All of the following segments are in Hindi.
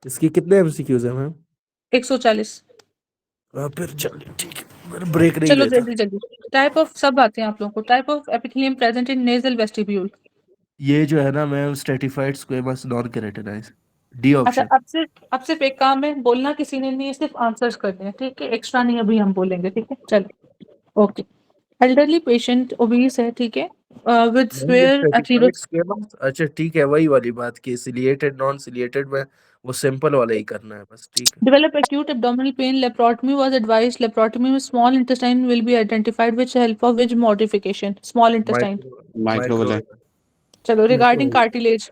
इसकी कितने एमसीक्यूज है मैम? 140। फिर चलिए ठीक है, मैंने ब्रेक नहीं चलो लिया था। जल्दी जल्दी। टाइप ऑफ सब आते हैं आप लोगों को। Type of epithelium present in nasal vestibule. ये जो है ना ma'am, stratified squamous non keratinize, D अच्छा, ऑप्शन। अब सिर्फ एक काम है, बोलना किसी ने नहीं है, सिर्फ आंसर्स करने हैं, ठीक है? एक्स्ट्रा नहीं अभी हम बोलेंगे, ठीक है? चलो ओके। एल्डरली पेशेंट ओबीस है, ठीक है? विद मैम ये स्वेयर स्ट्रेटिफाइड स्क्वेमस, अच्छा ठीक है, वही वाली बात की सिलिएटेड नॉन सिलिएटेड में वो सिंपल वाला ही करना है बस, ठीक है। develop acute abdominal pain. Laparotomy was advised. Laparotomy with small intestine will be identified. Which help of which modification? Small intestine. Micro. Microwell. चलो regarding cartilage.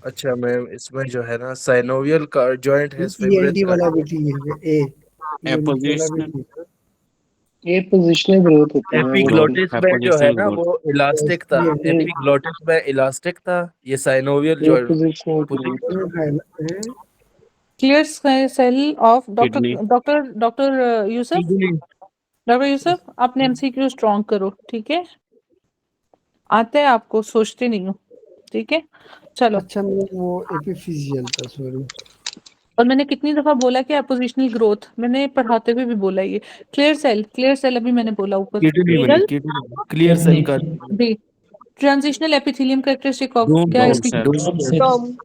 अच्छा मैम, इसमें जो है ना synovial joint has ENT fibrous वाला भी ठीक है। ए ईएनटी वाला भी एपोजिशनल ठीक है। ये पोजिशनल ग्रोथ होती है एपिग्लोटिस में जो है एपोजिशनल ना ग्रोथ। वो इलास्टिक था, ये एपिग्लोटिस में इलास्टिक था, ये साइनोवियल ये joint positional position. Clear cell of Dr. Kidney. Yusuf. Doctor Yusuf, अपने एमसीक्यू स्ट्रॉन्ग करो, ठीक है? आते हैं आपको, सोचते नहीं हो, ठीक है? चलो। अच्छा वो एपिफिजियल था, सॉरी। और मैंने कितनी दफा बोला कि अपोजिशनल ग्रोथ, मैंने पढ़ाते हुए भी बोला ये। क्लियर सेल अभी मैंने बोला ऊपर। किडनी में नहीं, किडनी क्लियर सेल का B. Transitional epithelium characteristic of dome क्या है डोम इसकी? Cell.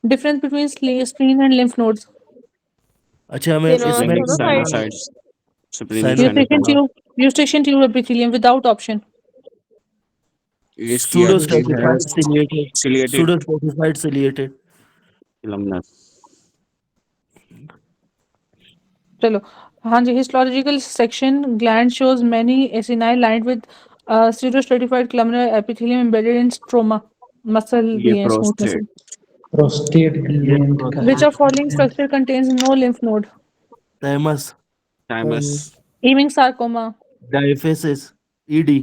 Difference between spleen and lymph nodes. अच्छा मैम इसमें साइनोसाइड्स। सुप्रीनियर Eustachian sinusoid. Tube, Eustachian tube epithelium without option. इसकी एक्टिव है pseudostratified ciliated, ciliated pseudostratified ciliated. लम्नस। चलो हाँ जी। Histological section gland shows many acini lined with pseudostratified columnar epithelium embedded in stroma. Muscle ये भी है, smooth prostate. Muscle. Prostate gland का Which of following structure contains no lymph node? Thymus, thymus. Ewing sarcoma. Diaphysis, ईडी।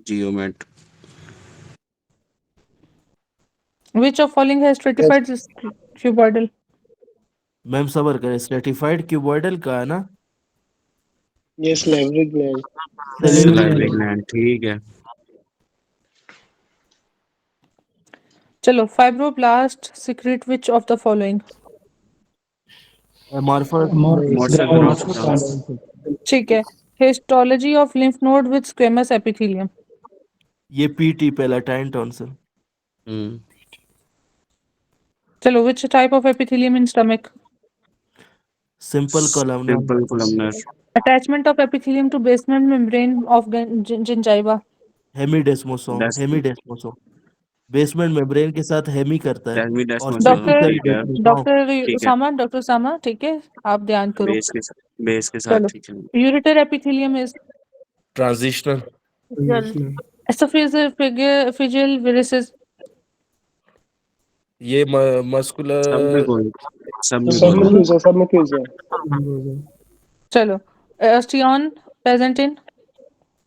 जियोमेट। Which of following has stratified cuboidal? Ma'am सबर करें, स्ट्रेटिफाइड क्यूबॉइडल का है ना? ये स्लेवरी ग्लैंड। सलाइवरी ग्लैंड, ठीक है। चलो fibroblast secrete which of the following? Amorphous ठीक है। Histology of lymph node with squamous epithelium. ये पीटी पैलेटाइन टॉन्सिल। चलो which type of epithelium in stomach? Simple columnar. Simple columnar. Attachment of epithelium to basement membrane of gingiva. Hemidesmosome, hemidesmosome basement membrane के साथ हेमी करता है। और डेस्मोसोम, ठीक है। डॉक्टर उसामा, ठीक है? आप ध्यान करो। बेस के साथ, चलो ठीक है। Ureter epithelium is transitional. Esophageal varices. ये मस्कुलर। सब में क्यूज है। चलो osteon present in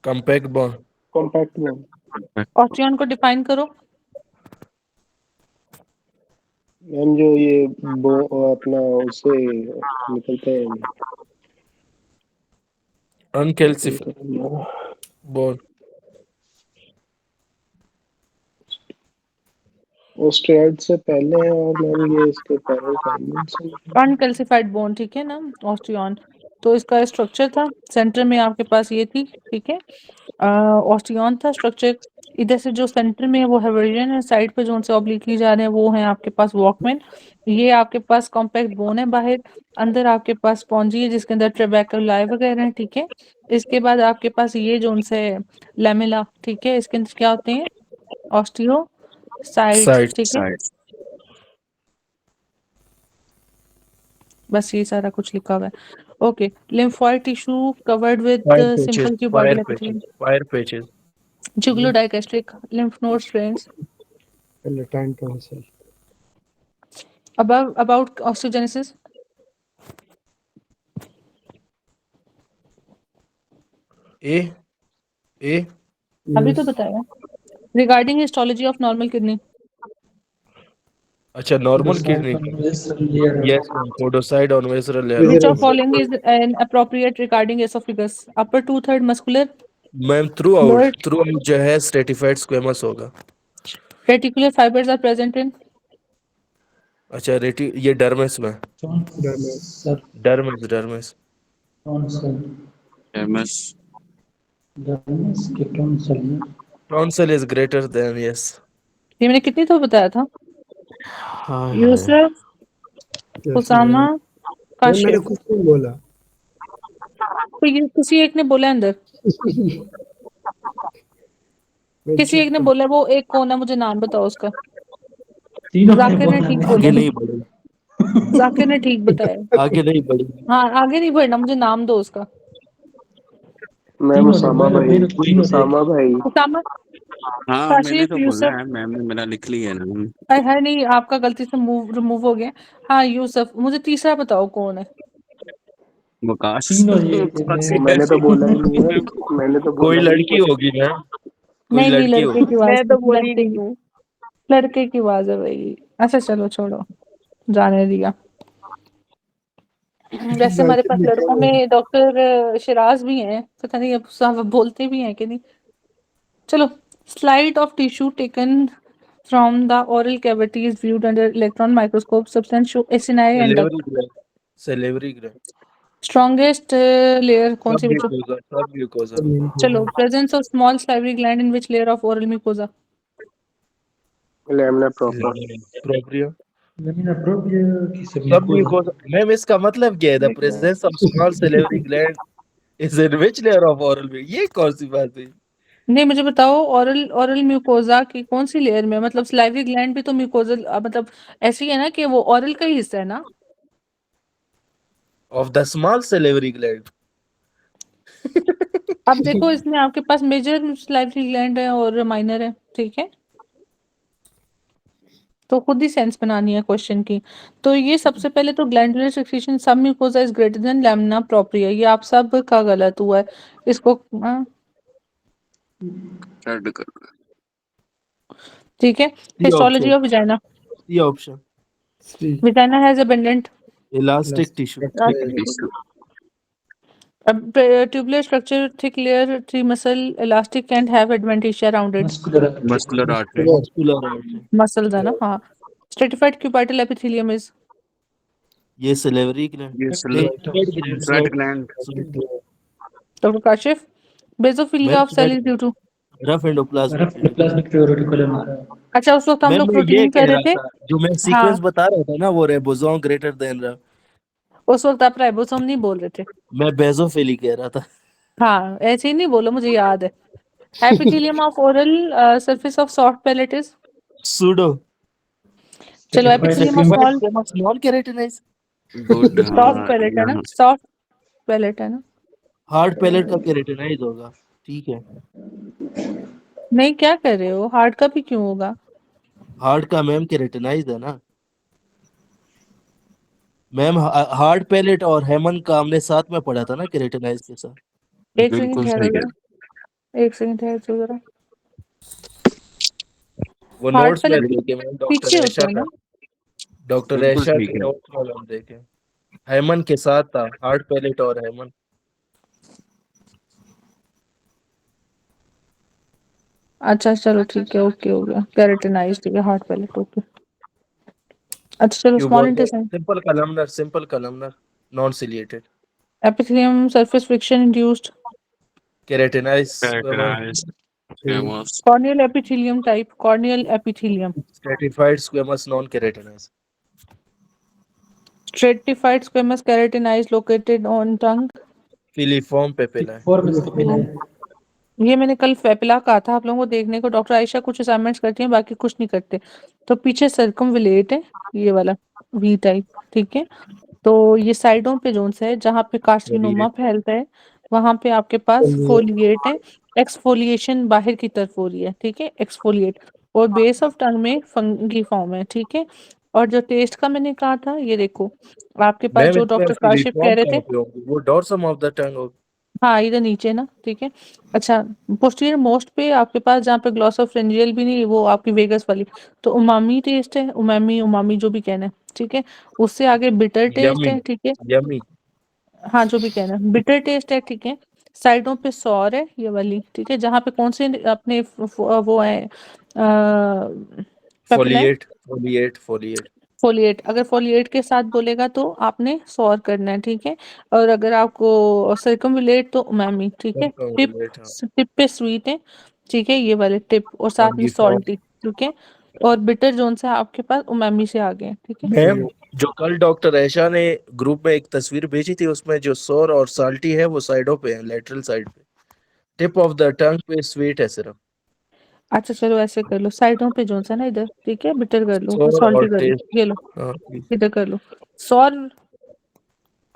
compact bone. Compact bone. Osteon को डिफाइन करो। मैम जो ये अपना उससे निकलते हैं अनकैल्सिफाइड बॉन्ड। ऑस्ट्रियाइड से पहले है और मैम ये इसके पैरेंट से अनकैल्सिफाइड बोन, ठीक है ना? ऑस्टियन तो इसका स्ट्रक्चर था, सेंटर में आपके पास ये थी, ठीक है? ऑस्टियन था स्ट्रक्चर। इधर से जो सेंटर में है वो हेवरिजन है, साइड पे जो से ऑब्लिकली जा रहे हैं वो है आपके पास वॉकमैन। ये आपके पास कॉम्पैक्ट बोन है बाहर, अंदर आपके पास स्पॉन्जी है जिसके अंदर ट्रेबेकुलाई वगैरह है, ठीक है? इसके बाद आपके पास ये जो उनसे लैमेला, ठीक है? इसके अंदर क्या होते हैं? ऑस्टियो साइड्स, ठीक है? बस ये सारा कुछ लिखा हुआ है। Okay. Lymphoid tissue covered with simple cuboidal epithelium. Peyer's patches. Jugulodigastric lymph node strains. Palatine tonsil. About osteogenesis. A A अभी तो बताया। Regarding histology of normal kidney. अच्छा normal kidney. Yes, podocyte on visceral layer. Which of following is inappropriate regarding esophagus? Upper 2/3 muscular. Ma'am through out जो है स्ट्रेटिफाइड स्क्वेमस होगा। Reticular fibers are present in अच्छा ये डर्मिस में, Sir, dermis tonsil. MS Dermis के tonsil में. Tonsil is greater than, yes. ये मैंने कितनी तो बताया था? हाय हाय। यूसुफ, उसामा, मैंने काशिफ, कुछ नहीं बोला। तो ये किसी एक ने बोला अंदर, मैं किसी एक ने चुप बोला, वो एक कौन है, मुझे नाम बताओ उसका। तीनों ने जाकिर ने बोला ठीक है। आगे बोला, नहीं बढ़े, जाकिर ने ठीक बताया। आगे नहीं बढ़े। हाँ आगे नहीं बढ़ना, मुझे नाम दो उसका। मैम उसामा भाई, तीनों उसामा भाई। उसामा, हाँ मैंने काशिफ, तो बोला यूसुफ। है, मैम ने मेरा लिख लिया है ना। है नहीं, आपका गलती से रिमूव हो गया। हाँ यूसुफ, मुझे तीसरा बताओ कौन है। वकास मैंने तो बोला ही नहीं है, मैंने तो कोई बोला ही लड़की नहीं। होगी ना, कोई नहीं नहीं, लड़की लड़के होगी। की आवाज, मैं तो बोली लड़के नहीं की, हूँ। लड़के की आवाज है भाई। अच्छा चलो छोड़ो, जाने दिया। वैसे हमारे पास लड़कों में डॉक्टर शिराज भी हैं, पता नहीं अब सब बोलते भी हैं कि नहीं। चलो, slide of tissue taken from the oral cavity is viewed under electron microscope, substance show acini and salivary gland, salivary gland, strongest layer कौन सी बच्चों? सब म्यूकोसा। चलो, presence of small salivary gland in which layer of oral mucosa? Lamina proper. Propria, लेकिन अप्रोप्रिया की सब म्यूकोसा। मैम इसका मतलब क्या है? The presence of small salivary gland is in which layer of oral में? ये कौन सी बात है? नहीं, मुझे बताओ, ओरल ओरल म्यूकोजा की कौन सी लेयर में? मतलब salivary gland भी तो म्यूकोजल, मतलब ऐसे ही है ना कि वो ओरल का ही हिस्सा है ना। Of the small salivary gland. अब देखो, इसमें आपके पास मेजर salivary gland है और माइनर है, ठीक है, तो खुद ही सेंस बनानी है क्वेश्चन की। तो ये सबसे पहले तो ग्लैंडुलर सेक्रेशन सब mucosa is greater than lamina propria, ये आप सब का गलत हुआ है। इसको ऐड कर। ठीक है। हिस्टोलॉजी ऑफ विजाइना, ये option vagina has abundant elastic tissue, tubular structure, thick layer, three muscle, elastic and have adventitia rounded muscular artery, muscular artery. muscles है ना। हाँ, stratified cubital epithelium is ये सेलेवरी ग्लैंड, ये sweat gland, Dr. Kashif, basophilia of cell is due to। Rough endoplasmic अच्छा, उस वक्त हम मैं लोग ये प्रोटीन कह कर रहे रहा थे। था, जो मैं हाँ, सीक्वेंस बता रहा था ना, वो रेबोसोम ग्रेटर देन रफ, उस वक्त आप राइबोसोम नहीं बोल रहे थे। मैं बेसोफिली कह रहा था। हाँ, ऐसे ही नहीं बोलो, मुझे याद है। epithelium of oral surface of soft palate is। Pseudo, चलो, epithelium of small small keratinize. Good. soft palate है ना, soft palate है ना। हार्ड पैलेट का केराटिनाइज होगा, ठीक है। नहीं, क्या कर रहे हो, हार्ट का भी क्यों होगा? हार्ड का मैम केराटिनाइज है ना मैम। हार्ड पैलेट और हेमन का हमने साथ में पढ़ा था ना केराटिनाइज के साथ। एक सेकंड बिल्कुल ठहरो सही है। जरा, एक सेकंड ठहरो जरा। वो हार्ट नोट्स में पैलेट देखे मैम, पीछे डॉक्टर होता ऐशा है ना। का, डॉक्टर बिल्कुल ऐशा ठीक के है। नोट्स में हम देखे, हेमन के साथ था हार्ड पैलेट और हेमन। अच्छा चलो ठीक है, ओके हो गया, केराटिनाइज, ठीक है, हार्ट पैलेट, ओके। अच्छा चलो, क्यों स्मॉल बोल रहे? Intestine, simple columnar, non ciliated, epithelium surface friction induced, keratinize, characterize, एमोस, corneal epithelium type, corneal epithelium, stratified squamous non keratinize, stratified squamous keratinize located on tongue. Filiform papilla. ये मैंने कल फेपिला कहा था आप लोगों को देखने को, डॉक्टर आयशा कुछ असाइनमेंट्स करती हैं, बाकी कुछ नहीं करते। तो पीछे सर्कमविलेट है, ये वाला वी टाइप, ठीक है। तो ये साइडों पे जोन है जहाँ पे कार्सिनोमा फैलता है, वहां पे आपके पास फोलिएट है। एक्सफोलिएशन बाहर की तरफ हो रही है, ठीक है, एक्सफोलिएट। और बेस ऑफ टंग में फंगी फॉर्म है, ठीक है। और जो टेस्ट का मैंने कहा था, ये देखो आपके पास मैम जो इसमें डॉक्टर काशिफ फिलीफॉर्म कह रहे कहाँ थे। पे होगी? वो डॉर्सम ऑफ द टंग होगी। हाँ, इधर नीचे ना, ठीक है। अच्छा, पोस्टीरियर मोस्ट पे आपके पास जहाँ पे ग्लॉसोफ्रेंजियल भी नहीं, वो आपकी वेगस वाली, तो उमामी टेस्ट है, उमामी उमामी जो भी कहना है, ठीक है। उससे आगे बिटर टेस्ट यमी, है, ठीक है। यमी। हाँ, जो भी कहना है, बिटर टेस्ट है, ठीक है। साइडों पे सौर है ये वाली, ठीक है, जहाँ पे कौन से अपने वो है पेपिला है, फोलिएट फोलिएट। अगर फोलिएट के साथ बोलेगा तो आपने सौर करना है, ठीक है। और अगर आपको सर्कमविलेट तो उमामी, ठीक है। टिप, हाँ। टिप पे स्वीट है, ठीक है, ये वाले टिप, और साथ में गिफॉर। सॉल्टी, ठीक है। और बिटर जोन से आपके पास उमामी से आ गए, ठीक है। मैम जो कल डॉक्टर ऐशा ने ग्रुप में एक तस्वीर भेजी थी उसमें जो सोर और साल्टी है वो साइडों पे है, लेटरल साइड पे। टिप ऑफ द टंग पे स्वीट है सिर्फ। अच्छा चलो ऐसे कर लो, साइडों पे जोन सा ना इधर, ठीक है, बिटर कर लो, सोर सॉल्टी और कर लो, टेस्ट। ये लो, हाँ please। इधर कर लो। सॉर,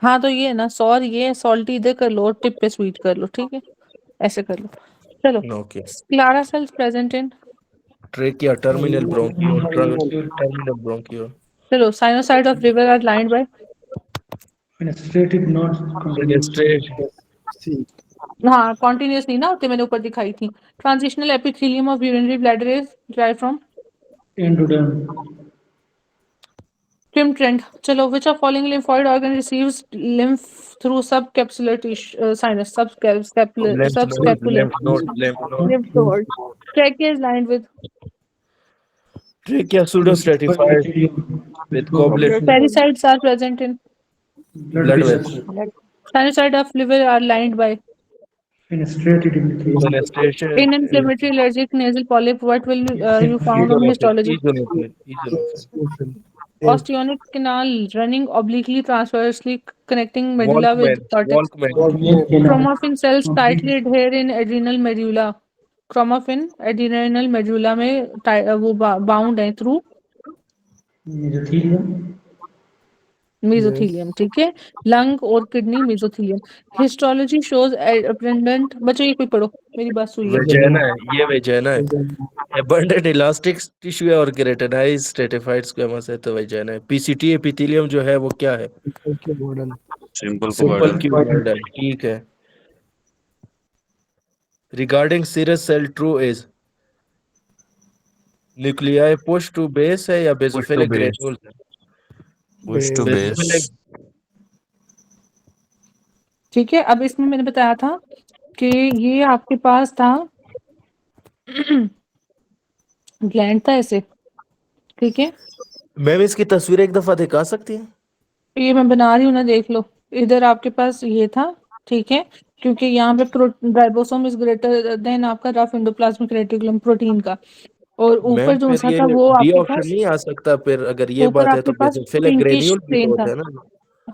हाँ तो ये है ना, सॉर ये है, सॉल्टी इधर कर लो और टिप पे स्वीट कर लो, ठीक है, ऐसे कर लो। चलो, okay. Clara cells present in, trachea, terminal bronchiole, terminal bronchiole. चलो, sinusoid of liver are lined by, fenestrated not continuous C हाँ कॉन्टिन्यूस नहीं ना होते, मैंने ऊपर दिखाई थी। Transitional epithelium of urinary bladder is derived from endoderm ट्रिम ट्रेंड। चलो, which of following lymphoid organ receives lymph through sub capsular sinus, sub lymph node lymph node. Trachea is lined with trachea pseudo stratified with goblet parasites are present in blood vessels। sinusoid of liver are lined by fenestrated endothelium Fenestration in inflammatory allergic nasal polyp. What will you found on histology? eosinophil। Osteonic canal running obliquely transversely connecting medulla with cortex. Walkman। Chromaffin cells tightly adhere in adrenal medulla. Chromaffin adrenal medulla में वो बाउंड है थ्रू mesothelium मेसोथीलियम, ठीक है। लंग और किडनी मेसोथीलियम। हिस्टोलॉजी शोज अबंडेंट, बच्चों ये कोई पढ़ो, मेरी बात सुनिए। वेजाना है, ये वेजाना है। abundant elastic tissue है और keratinized stratified squamous है तो वेजाना है। PCT epithelium जो है वो क्या है? Simple simple cuboidal. क्यूबॉइडल, ठीक है। Regarding serous cell true is nuclei push to base है या push to basophilic base, granule है? Push to base. Basophilic ठीक है, अब इसमें मैंने बताया था कि ये आपके पास था ग्लैंड था ऐसे, ठीक है। मैम इसकी तस्वीर एक दफा दिखा सकती हैं? ये मैं बना रही हूँ ना, देख लो। इधर आपके पास ये था, ठीक है, क्योंकि यहाँ पे राइबोसोम इज ग्रेटर देन आपका रफ एंडोप्लाज्मिक रेटिकुलम प्रोटीन का, और ऊपर मैम जो फिर सा ये था वो डी आपके ऑप्शन पास, नहीं आ सकता फिर अगर ये ऊपर बात है आपके तो पास बेसोफिलिक पिंकिश ग्रेन्यूल भी तो प्लेन होता था। है ना?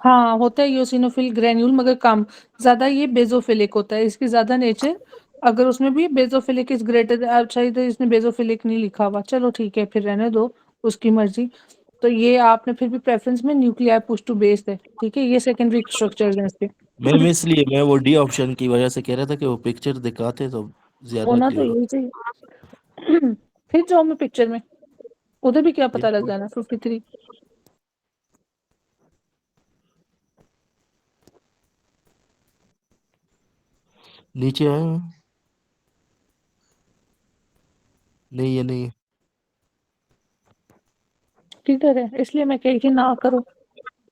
हाँ होता है यूसिनोफिल ग्रेन्यूल, मगर कम, ज्यादा ये बेजोफिलिक होता है, इसकी ज्यादा नेचर। अगर उसमें भी बेजोफिलिक इज ग्रेटर, अच्छा इधर इसने बेजोफिलिक नहीं लिखा हुआ, चलो ठीक है फिर रहने दो, उसकी मर्जी। तो ये आपने फिर भी प्रेफरेंस में न्यूक्लियर पुश टू बेस है, ठीक है, ये सेकेंडरी स्ट्रक्चर्स हैं इसके। मैम इसलिए मैं वो डी ऑप्शन की वजह से कह रहा था कि वो पिक्चर दिखाते तो ज्यादा होना तो क्लियर यही चाहिए। फिर जाओ मैं पिक्चर में, उधर भी क्या पता लग जाना 53। नीचे आए हैं? नहीं ये नहीं है। किधर है, इसलिए मैं कही कि ना करो।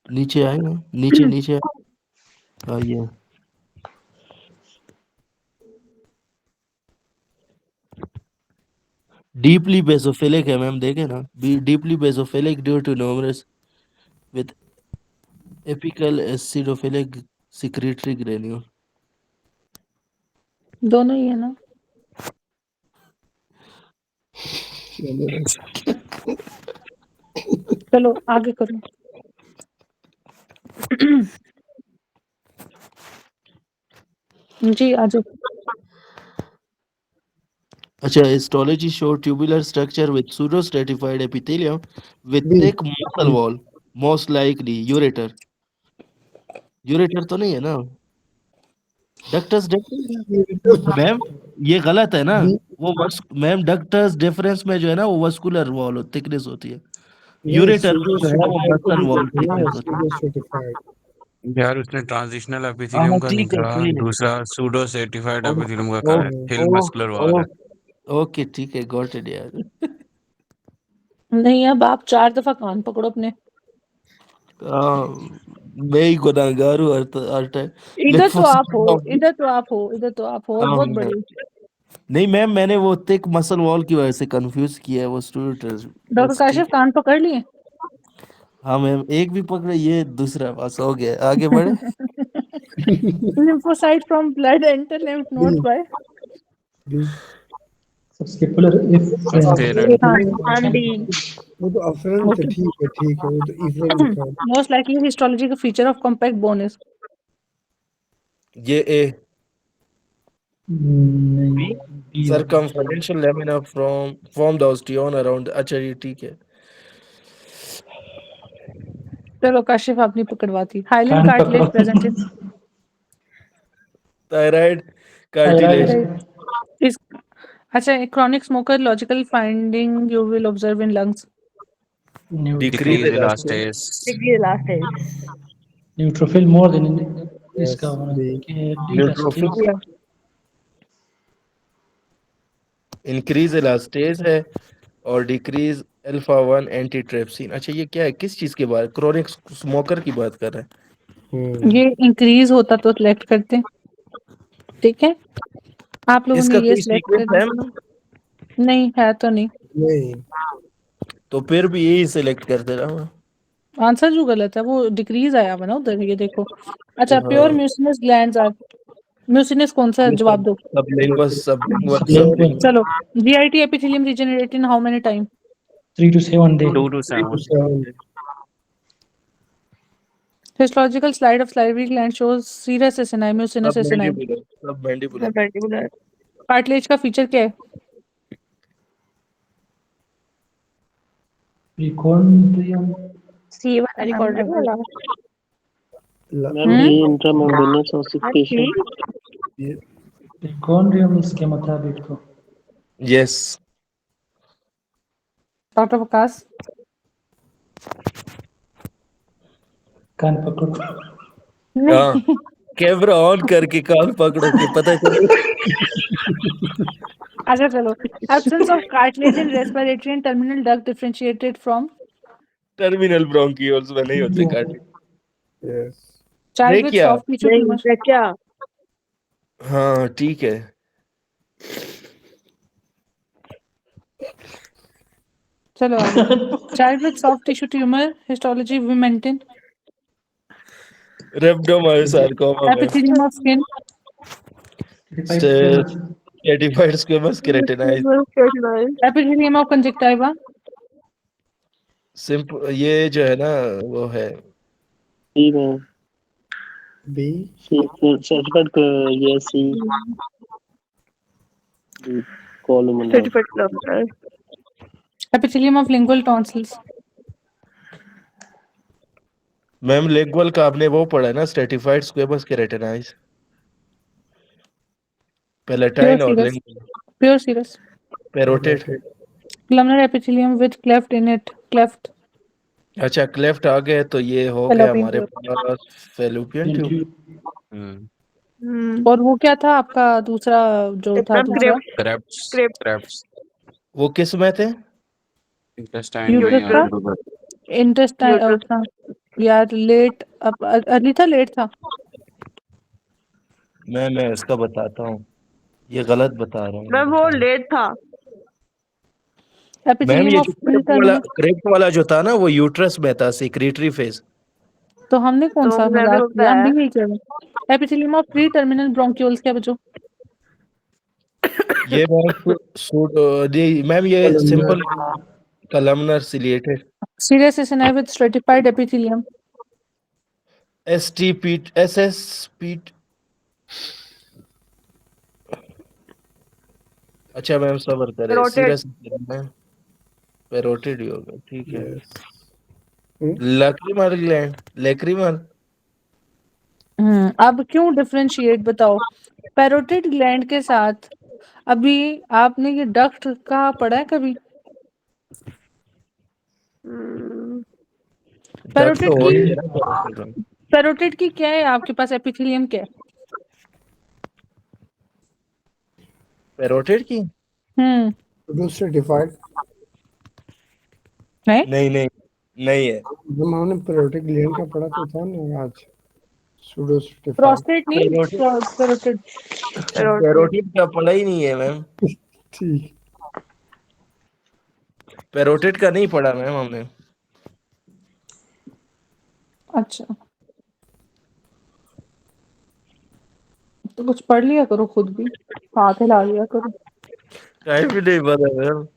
नीचे आए हैं, नीचे नीचे हाँ ये डीपली बेसोफिलिक है मैम, देखे ना, deeply basophilic due to numerous with apical acidophilic secretory granule. दोनों ही है ना। चलो आगे करो। जी आजो। अच्छा, histology show tubular structure with pseudostratified epithelium with thick muscle wall, most likely ureter। ureter तो नहीं है ना? ductus मैम ये गलत है ना? वो मैम डक्टस डिफरेंस में जो है ना वो वस्कुलर वॉल थिकनेस होती है। यूरेटर जो है वो मसल वॉल थिकनेस होती है। यार उसने ट्रांजिशनल हाँ एपिथेलियम का नहीं ठीक है कहा, कोई नहीं। दूसरा सूडो सेटिफाइड एपिथेलियम का ओ, कहा है, थिन ओ, मस्कुलर वॉल है। ओके ठीक है, गॉट इट यार। नहीं अब आप 4 दफा कान पकड़ो अपने। मैं ही गुनाहगार हूँ हर टाइम। इधर तो आप हो, हाँ, इधर तो आप हो, इधर तो आप हो, बहुत बढ़िया। नहीं मैम, मैंने वो थिक मसल वॉल की वजह से कंफ्यूज किया है वो स्टूडेंट। डॉक्टर काशिफ कान पकड़ लिए? हाँ मैम, एक भी पकड़े, ये दूसरा पास हो गया, आगे बढ़े। lymphocyte from blood enter lymph nodes by Subscapular if Afferent. हाँ डी। वो तो अफरन थे, ठीक है, वो तो इफरन लिखा है। Most likely histological feature of compact bone is ये ए नहीं B circumferential lamina from the osteon around। अच्छा ये ठीक है। चलो काशिफ आपने पकड़वाती। हाइलन कान कार्टिलेज पकड़ो। Present in thyroid cartilage. इस अच्छा chronic smoker logical finding you will observe in lungs decrease Decrease elastase. Last है न्यूट्रोफिल मोर देन इसका Yes, होना B. कि न्यूट्रोफिल इंक्रीज इलास्टेज है और डिक्रीज अल्फा 1 एंटीट्रिप्सिन। अच्छा ये क्या है, किस चीज के बारे, क्रोनिक स्मोकर की बात कर रहे हैं? ये इंक्रीज होता तो सिलेक्ट करते, ठीक है। आप लोगों ने इसका ये कोई सिलेक्ट सीक्वेंस कर है ना? नहीं है तो नहीं, नहीं, तो फिर भी यही सिलेक्ट कर दे रहा हूँ। आंसर जो गलत है वो डिक्रीज आया हुआ ना उधर, ये देखो। अच्छा हाँ। Pure mucinous glands are, mucinous कौन सा है? जवाब दो। सबलिंगुअल चलो GIT epithelium regenerate in how many time? 3 to 7 days 2 to 7. 7. Histological slide of salivary gland shows serous acini, mucinous acini। Submandibular. Cartilage का फीचर क्या है? प्रिकॉन्ड्रियम सी वाला मैम ये इंट्रामेम्ब्रेनस ऑसिफिकेशन। प्रिकॉन्ड्रियम इसके मुताबिक तो यस। डॉक्टर वकास कान पकड़ो। हाँ, कैमरा ऑन करके कान पकड़ो के पता चले। अच्छा चलो absence of cartilage in respiratory and terminal duct differentiated from terminal bronchioles में नहीं होते कार्टिलेज। Yes. child with क्या? soft tissue tumor। क्या हाँ ठीक है। चलो आगे child with soft tissue tumor histology we maintain रेब्डोमायोसार्कोमा में epithelium of skin stratified squamous keratinize. epithelium of conjunctiva simple, ये जो है ना वो है सी में B. सर्टिफाइड ये C column epithelium of lingual tonsils ma'am लेगवल का आपने वो पढ़ा है ना, स्ट्रेटिफाइड स्क्वेमस केराटिनाइज, पैलेटाइन और serous lingual. pure serous parotid. columnar epithelium with cleft in it cleft अच्छा क्लेफ्ट आ गए तो ये हो गया Fallopian हमारे पास फेलोपियन ट्यूब। Hmm. और वो क्या था आपका दूसरा जो था दूसरा Crepes. वो किस में थे? Intestine में Uterus या का? इंटेस्टाइन यार लेट अर्ली था लेट था मैं इसका बताता हूँ, ये गलत बता रहा हूँ। मैं वो लेट था मैम epithelium ये of जो क्रेप्ट preterminal वाला जो था ना वो यूट्रस में था, सिक्रीटरी फेज। तो हमने कौन तो सा मैं भी मजाक होता किया, हम है भी यही कर रहे हैं। epithelium of pre-terminal bronchioles क्या बच्चों? ये मैम ये simple columnar ciliated Serous acini with stratified epithelium STP SSP. अच्छा मैम सबर करें, Parotid. सीरियस मैम पैरोटिड ही होगा, ठीक है। Yes. Lacrimal gland, lacrimal. अब क्यों डिफरेंशिएट बताओ पैरोटिड ग्लैंड के साथ? अभी आपने ये डक्ट का पढ़ा है कभी? पैरोटिड तो की पैरोटिड की क्या है आपके पास? एपिथेलियम क्या है? पैरोटिड की हम्म Pseudo stratified. है नहीं नहीं है। जब हमने पेरोटिक ग्लैंड का पढ़ा तो था ना आज, सूडो स्टेटिफाइड। प्रोस्टेट नहीं, पैरोटिड कैरोटिड। पैरोटिड का पढ़ा ही नहीं है मैम। ठीक। पैरोटिड का नहीं पढ़ा मैम हमने। अच्छा, तो कुछ पढ़ लिया करो, खुद भी हाथ हिला लिया करो। टाइम भी नहीं पता मैम।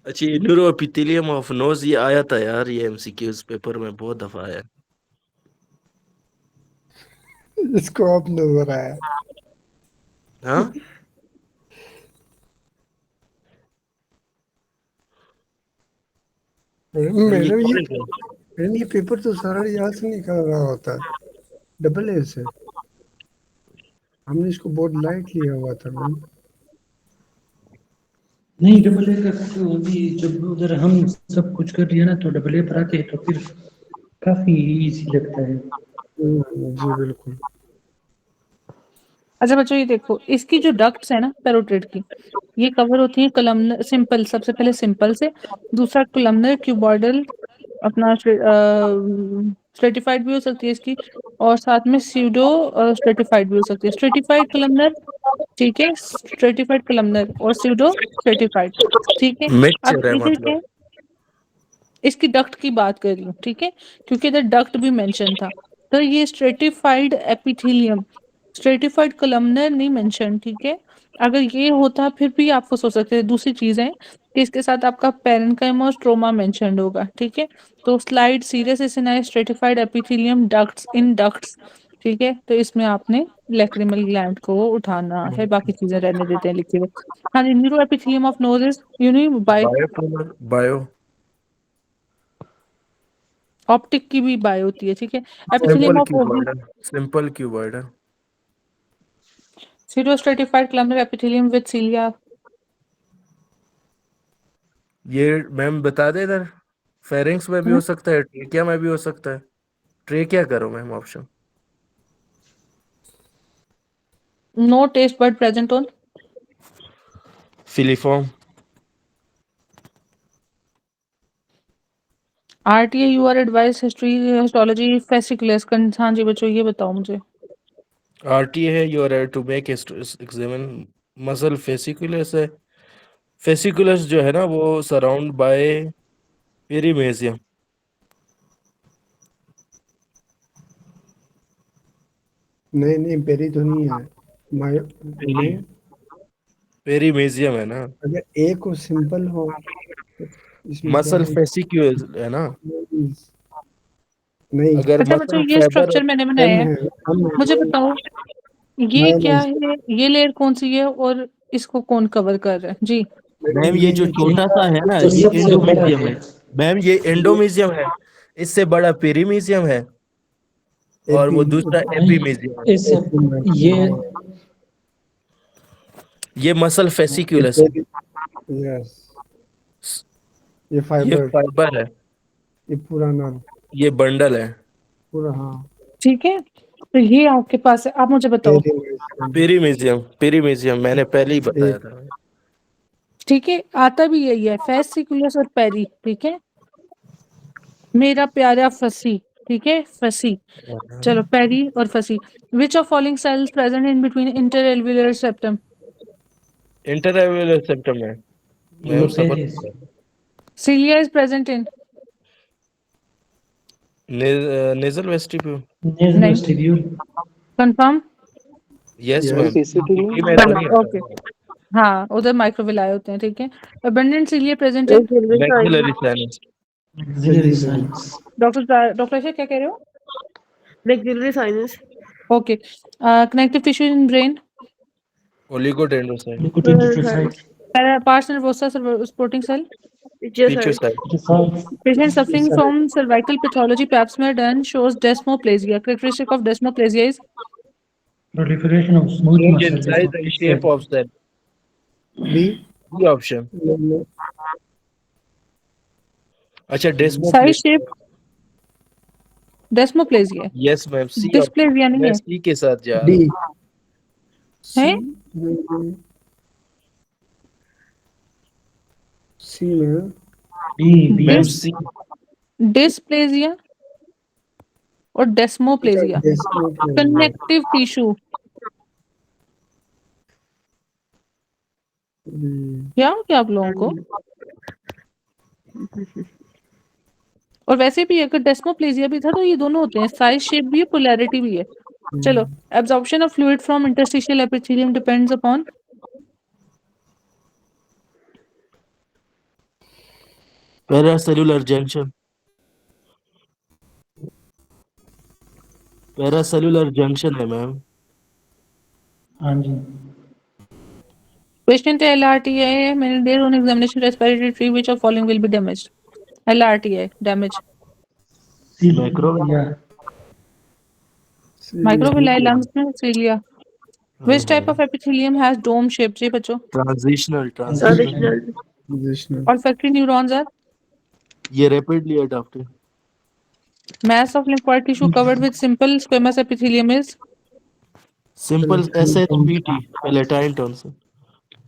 अच्छा, ये न्यूरोएपिथेलियम ऑफ नोज, ये आया था यार, ये एमसीक्यूज पेपर में बहुत दफा आया। इसको आप नजर आया। हाँ मैम, ये मैडम कॉलेज है। मैडम ये पेपर तो सारा यहाँ से निकल रहा होता है, डबल ए से। हमने इसको बहुत लाइट लिया हुआ था मैम। नहीं, डबल ए का तो अभी जब उधर हम सब कुछ कर लिया ना तो डबल ए पर आते हैं तो फिर काफी इजी लगता है। जी बिल्कुल। अच्छा बच्चों, ये देखो, इसकी जो डक्ट्स है ना पैरोटिड की, ये कवर होती है कलमनर सिंपल, सबसे पहले सिंपल से, दूसरा कलमनर क्यूबॉइडल, अपना स्ट्रेटिफाइड भी हो सकती है इसकी, और साथ में स्यूडो स्ट्रेटिफाइड भी हो सकती है। स्ट्रेटिफाइड कलमनर, ठीक है, स्ट्रेटिफाइड कलमनर और स्यूडो स्ट्रेटिफाइड, ठीक है। अब मिक्सचर है इधर क्या मतलब। है, इसकी डक्ट की बात कर रही हूँ, ठीक है, क्योंकि इधर डक्ट भी मेंशन था। तो ये स्ट्रेटिफाइड एपिथेलियम, स्ट्रेटिफाइड कलमनर नहीं मेंशन, ठीक है। अगर ये होता फिर भी आपको सोच सकते हैं। दूसरी चीज है कि इसके साथ आपका पेरेन्काइमा और स्ट्रोमा मेंशन्ड होगा, ठीक है। तो slide serious acini stratified epithelium ducts in ducts, ठीक है। तो इसमें आपने लैक्रिमल ग्लैंड को उठाना है, बाकी चीजें रहने देते हैं लिखे हुए। हाँ जी, neuro epithelium of nose is by bipolar bio optic की भी बाय होती है, ठीक है। Epithelium of simple cuboidal. Pseudostratified columnar epithelium with cilia. ये मैम बता दे इधर, फेरिंग्स में भी हो सकता है, ट्रेकिया में भी हो सकता है। ट्रेकिया करो ma'am option. No test but present on filiform. RTA you are advise history histology fasciculus. हाँ जी बच्चों, ये बताओ मुझे। आरटीए है, you are to make examine muscle fasciculus है। फेसिकुलस जो है ना वो सराउंड बाय पेरीमेजियम। नहीं नहीं, पेरी तो नहीं है। मायो नहीं, पेरीमेजियम है ना। अगर ए को सिंपल हो तो इसमें क्या मसल है? फेसिकुलस है ना। नहीं, अगर अच्छा बच्चों, मसल ये फाइबर स्ट्रक्चर मैंने एम बनाया है, है, हम है। मुझे बताओ ये क्या मायोमेज। है, ये लेयर कौन सी है और इसको कौन कवर कर रहा है जी। मैम ये जो छोटा सा है ना, जो ये सबसे बड़ा एंडोमीजियम है है। मैम ये एंडोमीजियम है, इससे बड़ा पेरीमीजियम है, और वो दूसरा एपीमीजियम है। ऐसा ये ये मसल फेसिकुलस है। यस, ये ये फाइबर, फाइबर है, ये पूरा नर्व, ये बंडल है। पूरा। हाँ, ठीक है, तो ये आपके पास है। आप मुझे बताओ, पेरीमीजियम, पेरीमीजियम मैंने पहले ही बताया था। ठीक है, आता भी यही है, फेसिकुलस और पेरी, ठीक है। मेरा प्यारा फसी, ठीक है, फसी। चलो, पेरी और फसी। Which of following cells present in between interalveolar septum. Interalveolar septum है मैम, सब पेरिस Cilia is present in nasal vestibule. Nasal नहीं, vestibule confirm। Yes Yes. Ma'am, PCT में में तो नहीं ओके, हाँ, उधर माइक्रोविलाय होते हैं, ठीक है। abundant cilia present in maxillary sinus. Axillary science doctor ऐसे क्या कह रहे हो। Maxillary sinus, okay, connective tissue in brain, oligodendrocyte. निकोटिनोसाइट pars nervosa supporting cell, pituitary, pituicyte. patient suffering from cervical pathology pap smear done shows desmoplasia. Characteristic of desmoplasia is proliferation of smooth Change in muscle size and shape of cell। B. B option. अच्छा, size डेस्मोप्लेसिया। shape, desmoplasia है, yes ma'am, C option. dysplasia नहीं मैं है, सी के साथ जा डी। रहा हूँ। है सी में बी बी मैम डिस सी। डिस्प्लेजिया और डेस्मोप्लेजिया। कनेक्टिव टिश्यू क्या क्या आप लोगों को। और वैसे भी अगर डेस्मोप्लेजिया भी था तो ये दोनों होते हैं, साइज शेप भी है, पोलैरिटी भी है। चलो, absorption of fluid from interstitial epithelium depends upon. Paracellular junction, paracellular junction है मैम। हाँ जी। क्वेश्चन तो LRTI मैंने there on examination respiratory tree which of following will be damaged. LRTI damage C macro या माइक्रोविलाई लंग्स में cilia. Which type of epithelium has dome shape जी बच्चों। Transitional Traditional. Positional olfactory neurons are ये rapidly adopted. mass of lymphoid tissue covered with simple squamous epithelium is simple SHPT palatine tonsil.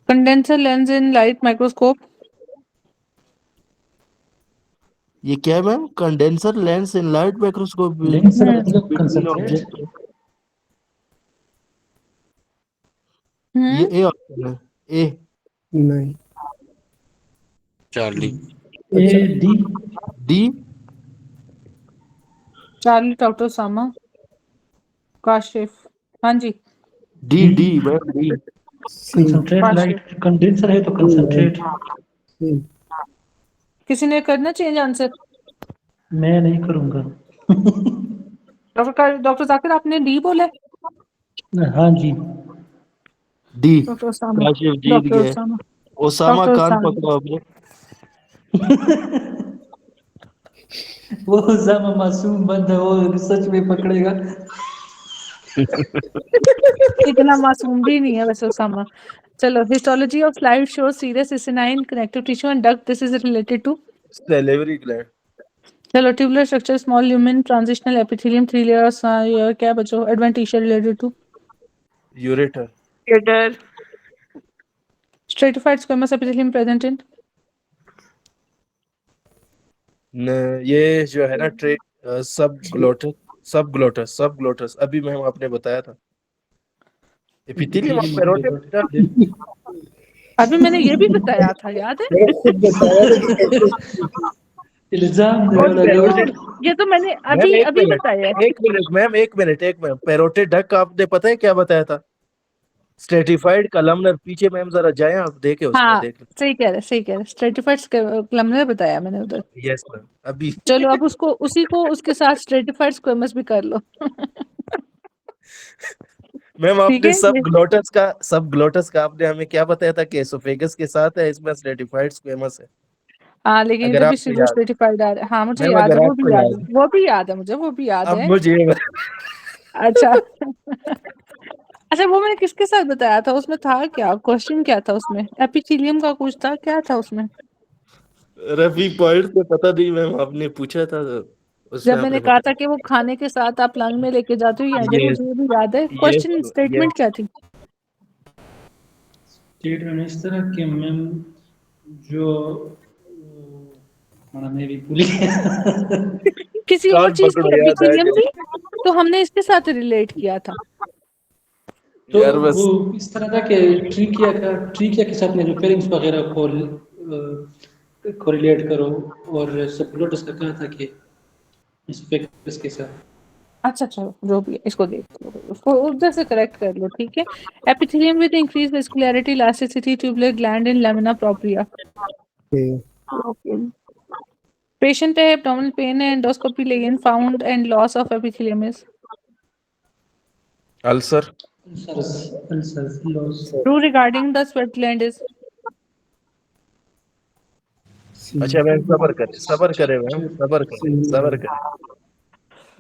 condenser lens in light microscope। ये क्या है ma'am? Condenser lens in light microscope lens hmm मतलब कंसंट्रेट। ये ए ऑप्शन है, ए। नहीं Charlie. A D D Charlie doctor Sama Kashif. हाँ जी D D ma'am D. Concentrate Kashif. Light condenser है तो कंसंट्रेट। किसी ने करना चेंज आंसर। मैं नहीं करूंगा। डॉक्टर जाकिर आपने डी बोला। हाँ जी। डी डॉक्टर सामा काशिफ जीत डॉक्टर गए। सामा ओसामा डॉक्टर खान सामा पकड़ो आपने। वो उसामा मासूम बंद है, वो सच में पकड़ेगा। इतना मासूम भी नहीं है वैसे उसामा। चलो, histology of slide shows serious acini connective tissue and duct, this is related to. Salivary gland. चलो, tubular structure small lumen transitional epithelium 3 layers क्या बचो adventitia related to. Ureter. Theater. Stratified squamous epithelium present in. ये जो है ना सब ग्लोटस, सब ग्लोटस अभी मैम आपने बताया था। Epithelium of parotid. अभी मैंने ये भी बताया था, याद है। मैंने खुद बताया था कि कैसे इल्जाम और देने लगे। ये तो मैंने मैम अभी एक अभी मिनट, बताया है। एक मिनट पैरोटिड डक आपने पता है क्या बताया था? Stratified columnar. पीछे मैम जरा जाएं आप, देखे उसमें हाँ, देख। सही कह रहे स्ट्रेटिफाइड कलमनर बताया मैंने उधर। यस मैम अभी। चलो, अब उसी को उसके साथ स्ट्रेटिफाइड स्क्वेमस भी कर लो। मैम ठीक आपने है ये। सब ग्लोटस का आपने हमें क्या बताया था कि एसोफेगस के साथ है, इसमें स्ट्रेटिफाइड स्क्वेमस है। हाँ, लेकिन अगर इधर भी आपको सीधे याद, स्ट्रेटिफाइड आ रहा है। हाँ, मुझे मैम याद है, अगर वो आपको भी याद याद है, वो भी याद है मुझे, वो भी याद अब है। मुझे ये अच्छा। अच्छा, वो मैंने किसके साथ बताया था, उसमें था क्या, क्वेश्चन क्या था उसमें, एपिथेलियम का कुछ था, क्या था उसमें। रफी पॉइंट से पता नहीं मैम, आपने पूछा था तो उसमें जब मैंने आपने कहा था बताया। कि वो खाने के साथ आप लंग में लेके जाते हो, याद है, ये मुझे ये भी याद है। ये क्वेश्चन स्टेटमेंट क्या थी। स्टेटमेंट इस तरह के मैम जो मैं भी भूल गया। किसी और कान चीज की पकड़ो यार एपिथेलियम थी, तो हमने इसके साथ रिलेट किया था। तो यार बस। वो इस तरह था कि ट्रीकिया के साथ में जो पेरिंग्स वगैरह को कोरिलेट करो, और सबग्लोटस का कहा था कि इसफेक्टस के साथ। अच्छा, चलो जो भी है, इसको देख लो, उसको उधर से करेक्ट कर लो, ठीक है। Epithelium with increase vascularity elasticity tubular gland in lamina propria. Patient है, abdominal pain है, endoscopy लेकिन found and loss of epithelium is ulcer. Ulcers loss. true regarding the sweat gland is अच्छा मैम सबर करें मैम, सबर करें।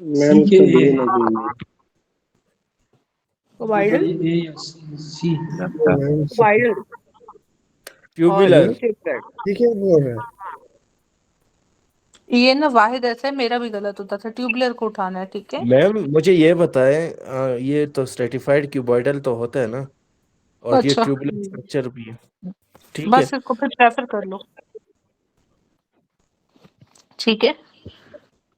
मैम सी के उसका ए डी लगी viral ए या सी। Viral. ट्यूबुलर। ठीक है बोल रहा है। ये ना वाहिद ऐसा है, मेरा भी गलत होता था, ट्यूबुलर को उठाना है, ठीक है। मैम मुझे ये बताएं, ये तो स्ट्रेटिफाइड क्यूबॉइडल तो होता है ना, और ये अच्छा, ट्यूबुलर स्ट्रक्चर भी है, ठीक है। बस इसको फिर प्रेफर कर लो। ठीक है,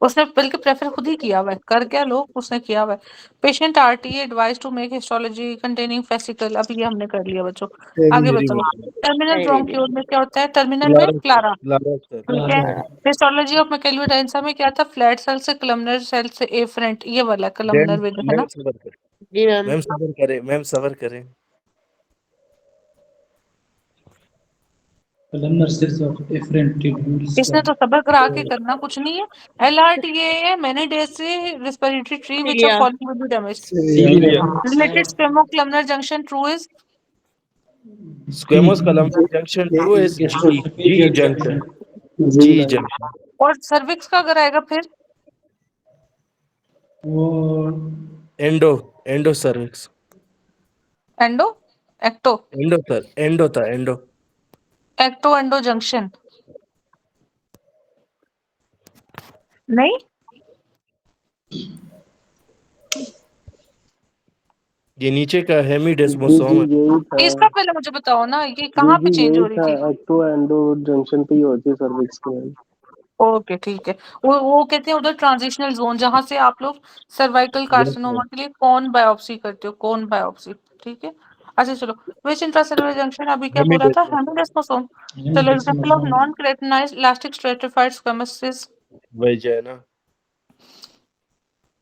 उसने बल्कि प्रेफर खुद ही किया हुआ है, कर क्या लो उसने किया हुआ है। Patient RTA advise to make histology containing vesicle, अब ये हमने कर लिया बच्चों। आगे बताओ, टर्मिनल ब्रोंक्यूल में क्या होता है, टर्मिनल में क्लारा, लारा सर ठीक है। हिस्टोलॉजी ऑफ मैकेलुर डेंसा में क्या था, फ्लैट सेल से कलमनर सेल से एफरेंट, ये वाला कलमनर विद है ना। मैम सबर करें, जी मैम। मैम सबर करें, मैम सबर करें। columnar cells of afferent tubules इसने तो सबर करा के करना कुछ नहीं है। एलआरटीए है मैनी डेज से respiratory tree which are following will be damaged. Related squamo columnar junction true is squamous columnar junction two is G junction, G junction. और सर्विक्स का अगर आएगा फिर वो endo, endo cervix, endo ecto endo sir, endo था, एंडो। एक्टो एंडो जंक्शन नहीं, ये नीचे का हेमीडेस्मोसोम है। यही था इसका पहले मुझे बताओ ना, ये कहाँ पे चेंज हो रही थी। एक्टो एंडो जंक्शन पे ही होती है सर्विक्स की। ओके ठीक है, वो कहते हैं उधर ट्रांजिशनल जोन जहां से आप लोग सर्वाइकल कार्सिनोमा के लिए कौन बायोप्सी करते हो, कौन बायोप्सी, ठीक है। अच्छा चलो, विच इंट्रासेलुलर जंक्शन अभी क्या बोला था, हेमिडेस्मोसोम। चलो example of non keratinized elastic stratified squamous is vagina,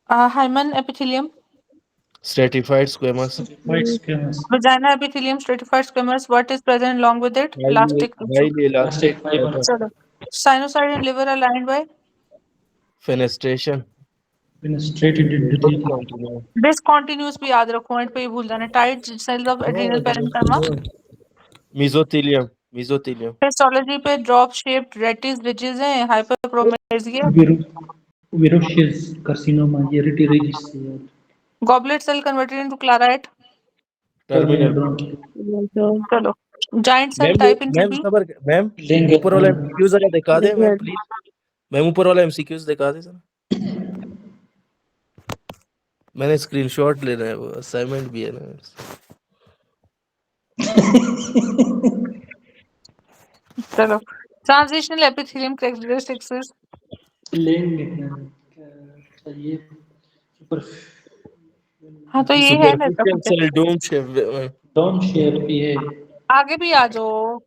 hymen epithelium, stratified squamous, white squamous vagina epithelium stratified squamous, what is present along with it, elastic tissue। Highly elastic elastic fiber चलो, sinusoid and liver are lined by fenestration, penetrated into the discontinuous भी याद रखो, एंड पे ही भूल जाना। Tight cells of adrenal parenchyma. Mesothelium, mesothelium, histology पे ड्रॉप शेप्ड रेटिस रिजेस हैं, हाइपरप्रोमेसिया। verrucous carcinoma ये rete goblet cell converted into क्लाराइट। टर्मिनल। चलो, giant cell ma'am type in ma'am TB. सबर, मैम लेंगे ऊपर वाला एमसीक्यू जरा दिखा दे मैम प्लीज, मैम ऊपर वाला एमसीक्यूज दिखा दे जरा। मैंने स्क्रीनशॉट लेना है, वो असाइनमेंट भी है ना। चलो, ट्रांजिशनल एपिथेलियम कैरेक्टरिस्टिक्स। लेंगे ये सुपर हाँ तो ये है ना इसका सुपरफिशियल कुछ। Cell dome shape. डॉन शेप ये आगे भी आ जाओ।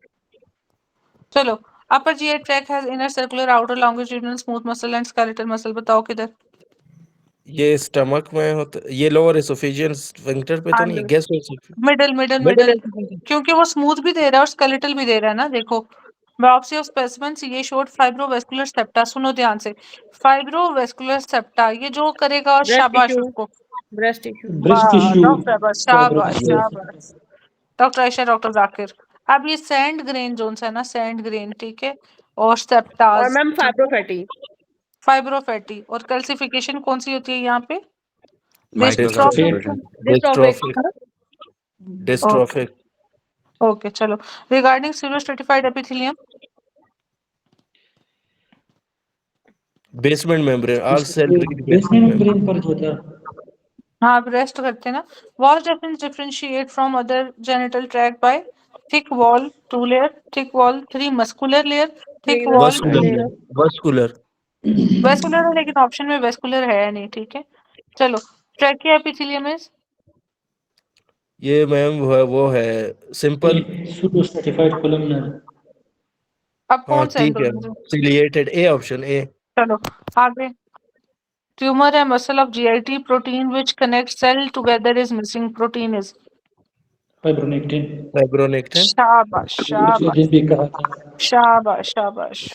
चलो, upper GI tract has inner circular outer longitudinal smooth muscle and skeletal muscle, बताओ किधर। ये स्टमक में होता, ये लोअर एसोफेजियल स्फिंक्टर पे तो नहीं, gastro-oesophageal middle middle middle middle, क्योंकि वो स्मूथ भी दे रहा है और स्केलेटल भी दे रहा है ना। देखो, बायोप्सी ऑफ स्पेसिमेंस, ये शोड फाइब्रोवेस्कुलर सेप्टा, सुनो ध्यान से, फाइब्रोवेस्कुलर सेप्टा, ये जो करेगा और शाबाश उसको। Breast tissue. Breast tissue doctor बस, शाबाश शाबाश, डॉक्टर आयशा, डॉक्टर जाकिर। अब ये सैंड ग्रेन जोन है ना, सैंड ग्रेन, ठीक है, और और सेप्टाज, मैम फाइब्रोफैटी। फाइब्रोफैटी, और कैल्सिफिकेशन कौन सी होती है यहाँ पे, माइक्रोसर्कुलेटिंग। Dystrophic, dystrophic. ओके चलो, regarding pseudostratified epithelium. Basement membrane, all cell basement membrane पर जो था हाँ, आप रेस्ट करते हैं ना। Wall differentiate from other genital tract by thick wall 2 layer, thick wall 3 muscular layer, thick wall vascular, vascular. Vascular है, लेकिन ऑप्शन में वेस्कुलर है नहीं, ठीक है। चलो, ट्रैकिया एपिथेलियम इज, ये मैम वो है सिंपल। सूडो स्ट्रेटिफाइड कोलमनर अब हाँ कौन सा ठीक है, एंडोलॉजी। Ciliated, A option A. चलो आगे, ट्यूमर है muscle of GIT, protein which connect cell together is missing, protein is, fibronectin fibronectin. शाबाश शाबाश भी कहा था शाबाश शाबाश।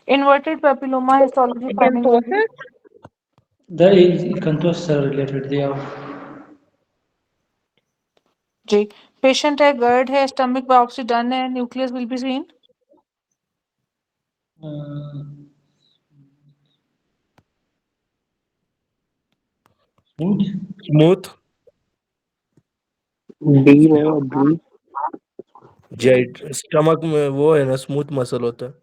इन्वर्टेड पेपिलोमा हिस्टोलॉजी फाइंडिंग होगी the canthus are related they are जी। पेशेंट है, गर्ड है, स्टमक बायोप्सी डन है, nucleus will be seen. uh, smooth smooth, D में डी। जेट स्टमक में वो है ना, स्मूथ मसल होता है।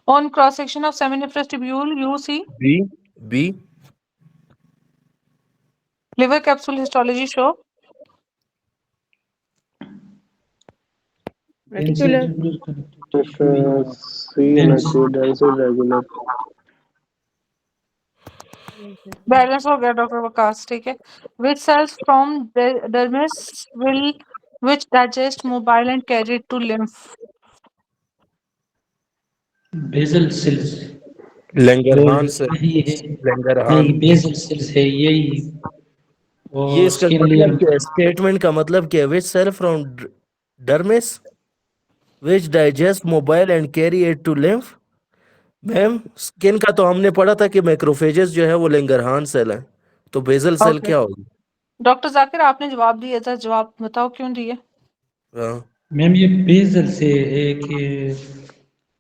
On cross section of seminiferous tubule you see, B, B. Liver capsule histology show Reticular. C होना चाहिए, डेंस और रेगुलर। बैलेंस हो गया डॉक्टर वकास, ठीक है। Which cells from the dermis will which digest mobile and carry it to lymph? Basal cells, Langerhans से यही है, लंगरहान। यही बेजल सेल्स है यही। ये और इसका स्किन लेयर मतलब क्या है? स्टेटमेंट का मतलब क्या है? Which cell from dermis which digest mobile and carry it to lymph. Ma'am skin का तो हमने पढ़ा था कि मैक्रोफेजेस जो है वो लंगरहान सेल है, तो बेजल सेल Okay. क्या होगी? डॉक्टर जाकिर आपने जवाब दिया था, जवाब बताओ क्यों दिए? हाँ, मैम ये बेजल से है कि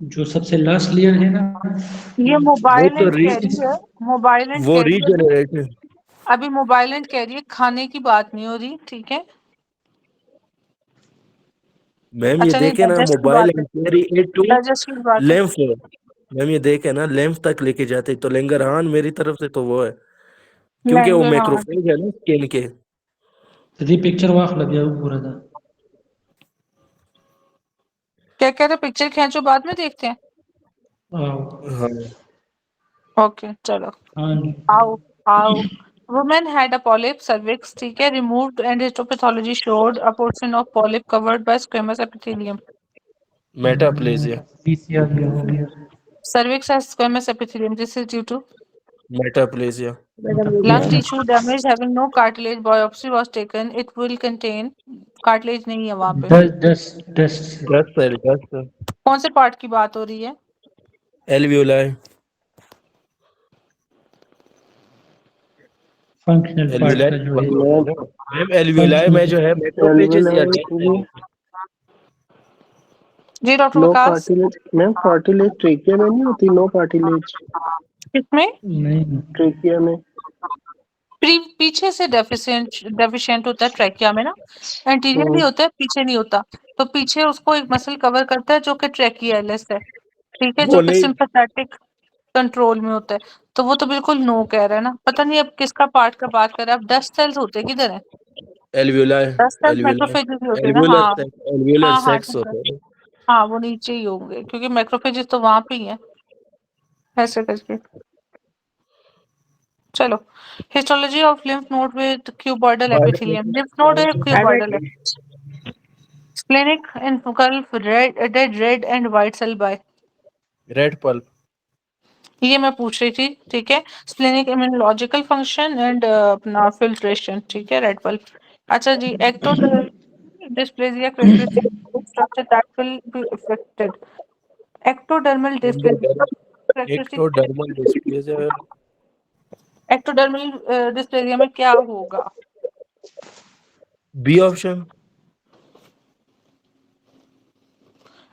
जो सबसे लास्ट लेयर है ना, ये वो मोबाइल तो एंड कैरी है, मोबाइल एंड वो कैरी। रीजनरेटिव। अभी मोबाइल एंड कैरी खाने की बात नहीं हो रही, ठीक है। मैम ये अच्छा नहीं, देखे ना, डाइजेस्ट की मोबाइल बात है, and carry it to digest की बात है। लिम्फ। मैम ये देखे ना, लिम्फ तक लेके जाते, तो लंगरहान मेरी तरफ से तो वो है, क्योंकि वो लैंगर, हाँ। मैक्रोफेज है ना स्किन के। तो पिक्चर वाख लग गया पूरा था। क्या कह रहे, पिक्चर खींचो बाद में देखते हैं। हाँ, ओके चलो। हाँ आओ आओ। Woman had a polyp cervix, ठीक है, removed and histopathology showed a portion of polyp covered by squamous epithelium. Metaplasia. PCR ये हो गया। Cervix has squamous epithelium. This is due to metaplasia. lung tissue damage having no cartilage. Biopsy was taken. It will contain cartilage नहीं है वहाँ पे। डस्ट डस्ट 10 सेल कौन से पार्ट की बात हो रही है? एल्वियोलाई। फंक्शनल पार्ट का जो है। मैम एल्वियोलाई में जो है मैक्रोफेजेस या जी डॉक्टर नो विकास, कार्टिलेज। मैम कार्टिलेज ट्रेकिया में नहीं होती? नो कार्टिलेज किसमें? नहीं ट्रेकिया में। पीछे से डेफिशिएंट होता है ट्रैकिया में ना, एंटीरियर भी होता है, पीछे नहीं होता। तो पीछे उसको एक मसल कवर करता है जो कि ट्रैकियालिस है, ठीक है, वो जो कि नहीं, सिंपैथेटिक कंट्रोल में होता है। तो वो तो बिल्कुल नो कह रहा है ना, पता नहीं अब किसका पार्ट का बात कर रहा है। अब डस्ट सेल्स होते हैं किधर है? Alveoli. Dust cells alveoli macrophages ही होते हैं ना। एल्वियोलर हाँ एल्वियोलर हाँ हाँ सेक्स ठीक है। होता है। हाँ वो नीचे ही होंगे क्योंकि मैक्रोफेजेस तो वहां पे ही है, ऐसे करके। चलो, histology of lymph node with cuboidal epithelium. Lymph node है क्यूबॉइडल है। Splenic engulf dead red and white cell by। Red pulp. ये मैं पूछ रही थी, ठीक है। स्प्लेनिक इम्यूनोलॉजिकल फंक्शन एंड अपना फिल्ट्रेशन, ठीक है, रेड पल्प। अच्छा जी, ectodermal dysplasia characteristic structure that will be affected. Ectodermal dysplasia characteristic, ectodermal dysplasia. Ectodermal dysplasia में क्या होगा? B option.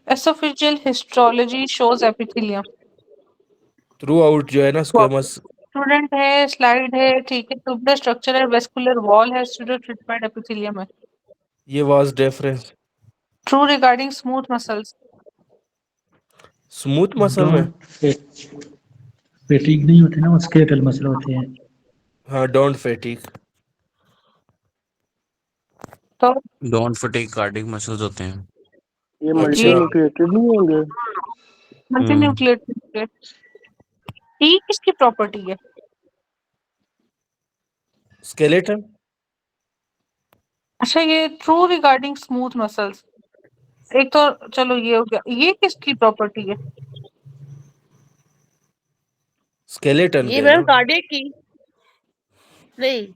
Esophageal histology shows epithelium. Through out जो है ना स्क्वेमस। स्टूडेंट है, स्लाइड है, ठीक है, ट्यूबुलर स्ट्रक्चर है, वेस्कुलर वॉल है, स्यूडोट्रिपैड एपिथेलियम है। ये vas deferens. True regarding smooth muscles. Smooth muscle में। डोंट फेटिक नहीं होते ना, वो स्केलेटल मसल होते हैं। हाँ, डोंट फैटिक। तो डोंट फटीग कार्डिक मसल्स होते हैं। ये जी, मल्टी न्यूक्लिएटेड नहीं होंगे? मल्टी न्यूक्लिएटेड ई किसकी प्रॉपर्टी है? स्केलेटन। अच्छा, ये ट्रू रिगार्डिंग स्मूथ मसल्स, एक तो चलो ये हो गया, ये किसकी प्रॉपर्टी है? स्केलेटन ये का है मैम ना। कार्डियक की नहीं,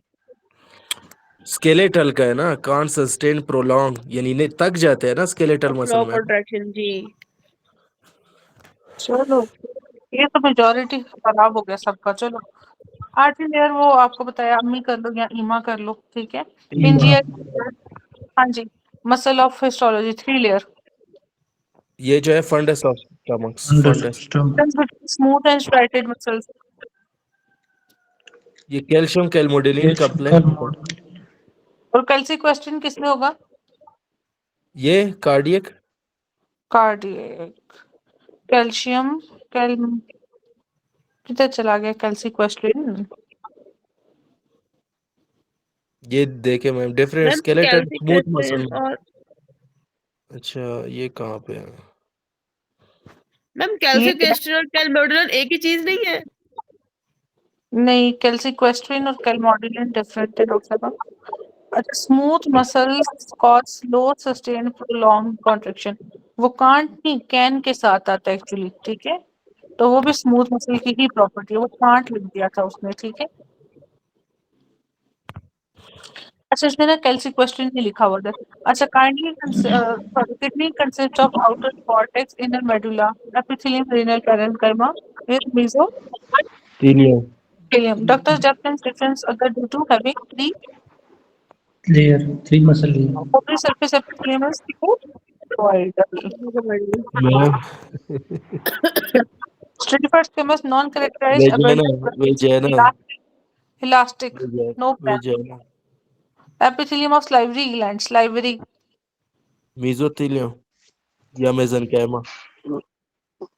स्केलेटल का है ना, कांट सस्टेन प्रोलॉन्ग, यानी ने तक जाते हैं ना स्केलेटल मसल फ्लो में। कॉन्ट्रैक्शन जी। चलो, ये तो मेजोरिटी खराब हो गया सबका। चलो, आर्टरी लेयर वो आपको बताया, अम्मी कर लो या ईमा कर लो, ठीक है। इंजियर, हाँ जी, मसल ऑफ हिस्टोलॉजी 3 लेयर। ये जो है fundus of stomachs, fundus. Smooth and striated muscles. ये कैल्शियम कैल्मोडेलिन कॉम्प्लेक्स। और कल से क्वेश्चन किसमें होगा? ये कार्डियक। कार्डियक, कैल्शियम कैल किधर चला गया कैल्सी क्वेश्चन? ये देखे ma'am, different ma'am skeleton, smooth muscle. कैल्सिक्रेटिन और अच्छा, ये कहाँ पे है? मैम कैल्सिक्रेटिन और कैलमोडुलिन एक ही चीज नहीं है? नहीं, कैल्सिक्वेस्ट्रिन और कैलमोडुलिन डिफरेंट है डॉक्टर साहब। अच्छा, smooth muscles cause slow sustain prolong contraction, वो कांट नहीं कैन के साथ आता है एक्चुअली, ठीक है, तो वो भी स्मूथ मसल की ही प्रॉपर्टी है, वो कांट लिख दिया था उसने, ठीक है। अच्छा, इसमें ना कैल्सिक्वेस्ट्रिन नहीं लिखा हुआ था। अच्छा, kindly kidney consist of outer cortex, inner medulla, epithelium, renal parenchyma with mesothelium. Doctor Jepton's difference other due to having three layer 3 muscle layer outer surface epithelium is thyroid. Ma'am Stratified squamous non-characterized वेजाना, वेजाना, elastic, no plan. वेजाना, Epithelium of salivary gland, salivary. Mesothelium या मेसेनकाइमा।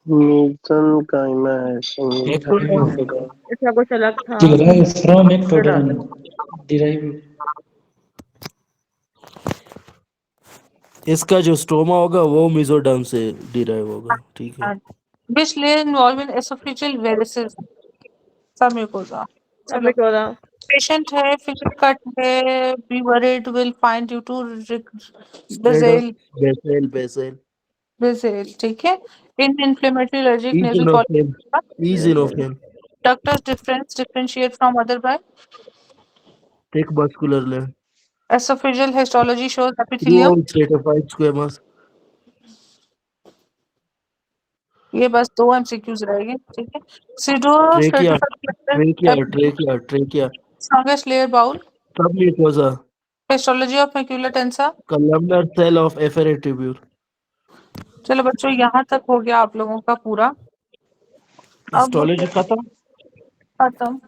मेसेनकाइमा है, इसका कुछ अलग था। डिराइव फ्रॉम एक्टोडर्म, डिराइव इसका जो स्टोमा होगा वो मेसोडर्म से डिराइव होगा, ठीक है। Which layer involved in esophageal varices? Submucosa. अब मैं कह रहा Patient है, finger cut है, be worried will find due to basal, basal, ठीक है। In inflammatory allergic nasal polyp. Eosinophil, Doctor's differentiate from other by thick muscular layer, esophageal histology shows through epithelium. All stratified squamous, ये बस 2 MCQs रहेंगे, ठीक है। Pseudo trachea, trachea, stratified trachea, trachea, strongest layer bowel. सबम्यूकोसा, Histology of macula tensa. Columnar cell of efferent tubule. चलो बच्चों, यहाँ तक हो गया आप लोगों का पूरा। अब हिस्टोलॉजी खत्म। खत्म।